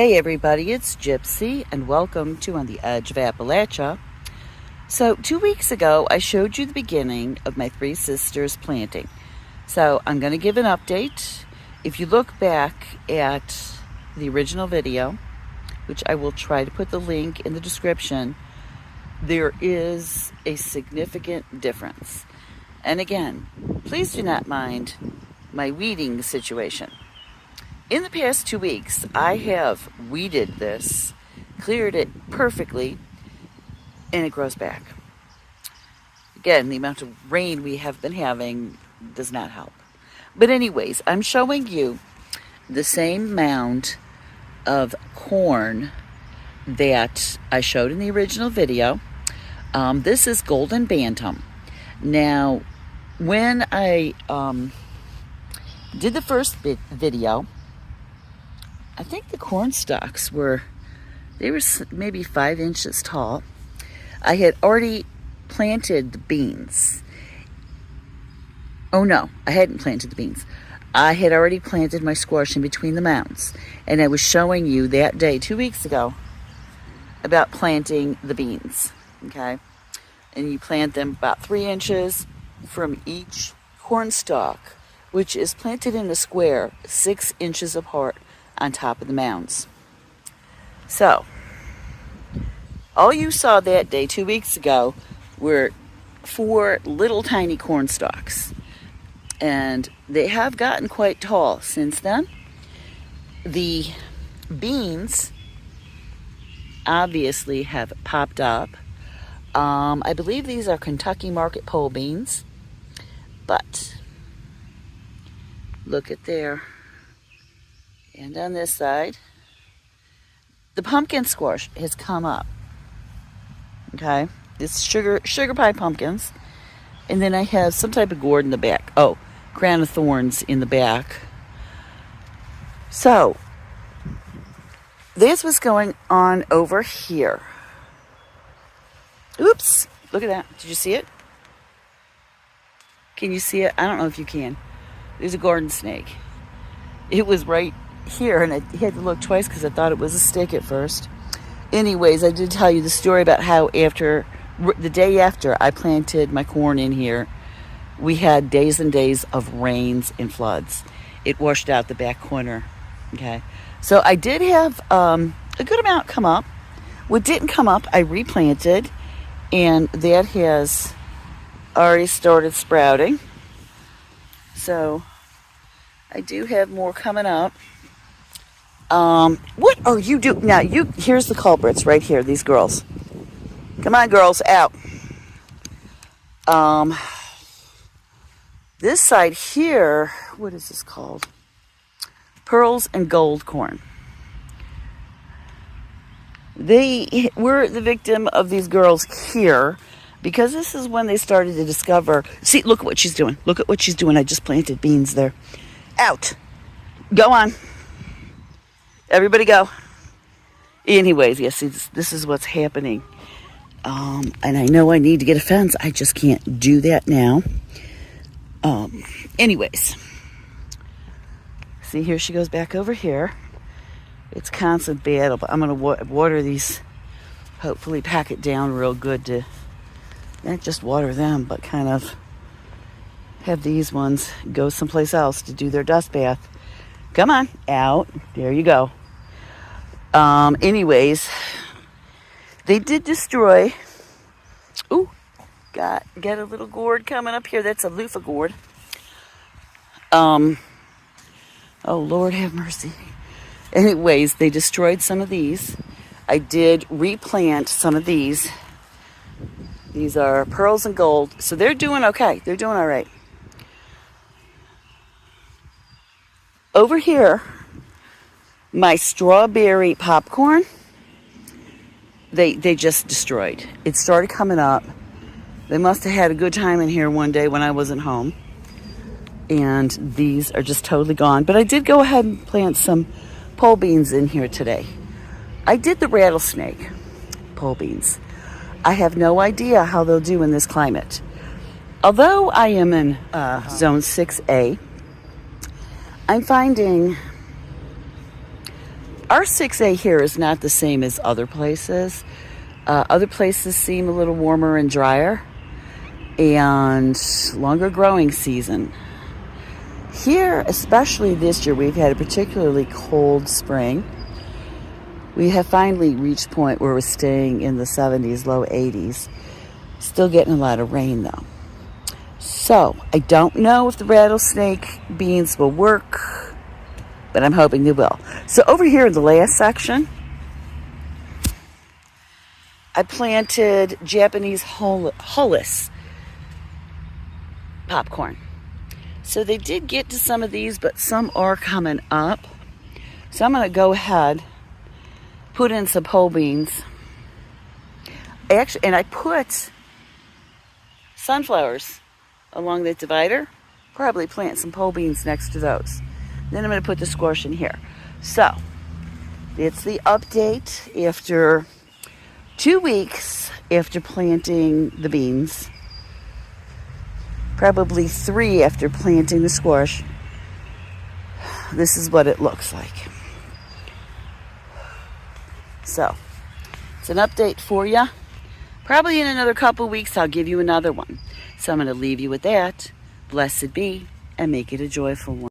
Hey everybody, it's Gypsy and welcome to On the Edge of Appalachia. So 2 weeks ago I showed you the beginning of my three sisters planting. So I'm going to give an update. If you look back at the original video, which I will try to put the link in the description, there is a significant difference. And again, please do not mind my weeding situation. In the past 2 weeks, I have weeded this, cleared it perfectly, and it grows back. Again, the amount of rain we have been having does not help. But anyways, I'm showing you the same mound of corn that I showed in the original video. This is Golden Bantam. Now, when I did the first video, I think the corn stalks were maybe 5 inches tall. I had already planted the beans. Oh no, I hadn't planted the beans. I had already planted my squash in between the mounds. And I was showing you that day, 2 weeks ago, about planting the beans. Okay? And you plant them about 3 inches from each corn stalk, which is planted in a square 6 inches apart on top of the mounds. So, all you saw that day 2 weeks ago were 4 little tiny corn stalks. And they have gotten quite tall since then. The beans obviously have popped up. I believe these are Kentucky Market Pole beans. But look at there. And on this side, the pumpkin squash has come up. Okay, it's sugar pie pumpkins. And then I have some type of gourd in the back. Oh, crown of thorns in the back. So, that's what's going on over here. Oops, look at that. Did you see it? Can you see it? I don't know if you can. There's a garden snake. It was right here, and I had to look twice because I thought it was a stick at first. Anyways, I did tell you the story about how the day after I planted my corn in here, we had days and days of rains and floods. It washed out the back corner. Okay, so I did have a good amount come up. What didn't come up, I replanted, and that has already started sprouting. So I do have more coming up. What are you doing? Now, here's the culprits right here, these girls. Come on, girls, out. This side here, what is this called? Pearls and gold corn. They were the victim of these girls here because this is when they started to discover. See, look at what she's doing. Look at what she's doing. I just planted beans there. Out. Go on. Everybody go. Anyways, yes, this is what's happening. And I know I need to get a fence. I just can't do that now. Anyways. See, here she goes back over here. It's constant battle, but I'm going to water these. Hopefully pack it down real good to not just water them, but kind of have these ones go someplace else to do their dust bath. Come on, out. There you go. Anyways, they did destroy. Ooh, got a little gourd coming up here. That's a loofah gourd. Oh, Lord have mercy. Anyways, they destroyed some of these. I did replant some of these. These are pearls and gold. So they're doing okay. They're doing all right. Over here, my strawberry popcorn, they just destroyed. It started coming up. They must have had a good time in here one day when I wasn't home. And these are just totally gone. But I did go ahead and plant some pole beans in here today. I did the rattlesnake pole beans. I have no idea how they'll do in this climate. Although I am in zone 6A, I'm finding our 6A here is not the same as other places. Other places seem a little warmer and drier and longer growing season. Here, especially this year, we've had a particularly cold spring. We have finally reached a point where we're staying in the 70s, low 80s. Still getting a lot of rain though. So, I don't know if the rattlesnake beans will work, but I'm hoping they will. So over here in the last section, I planted Japanese Hollis popcorn. So they did get to some of these, but some are coming up. So I'm going to go ahead, put in some pole beans. And I put sunflowers along the divider. Probably plant some pole beans next to those. Then I'm going to put the squash in here. So, it's the update after 2 weeks after planting the beans. Probably 3 after planting the squash. This is what it looks like. So, it's an update for you. Probably in another couple weeks I'll give you another one. So I'm going to leave you with that. Blessed be, and make it a joyful one.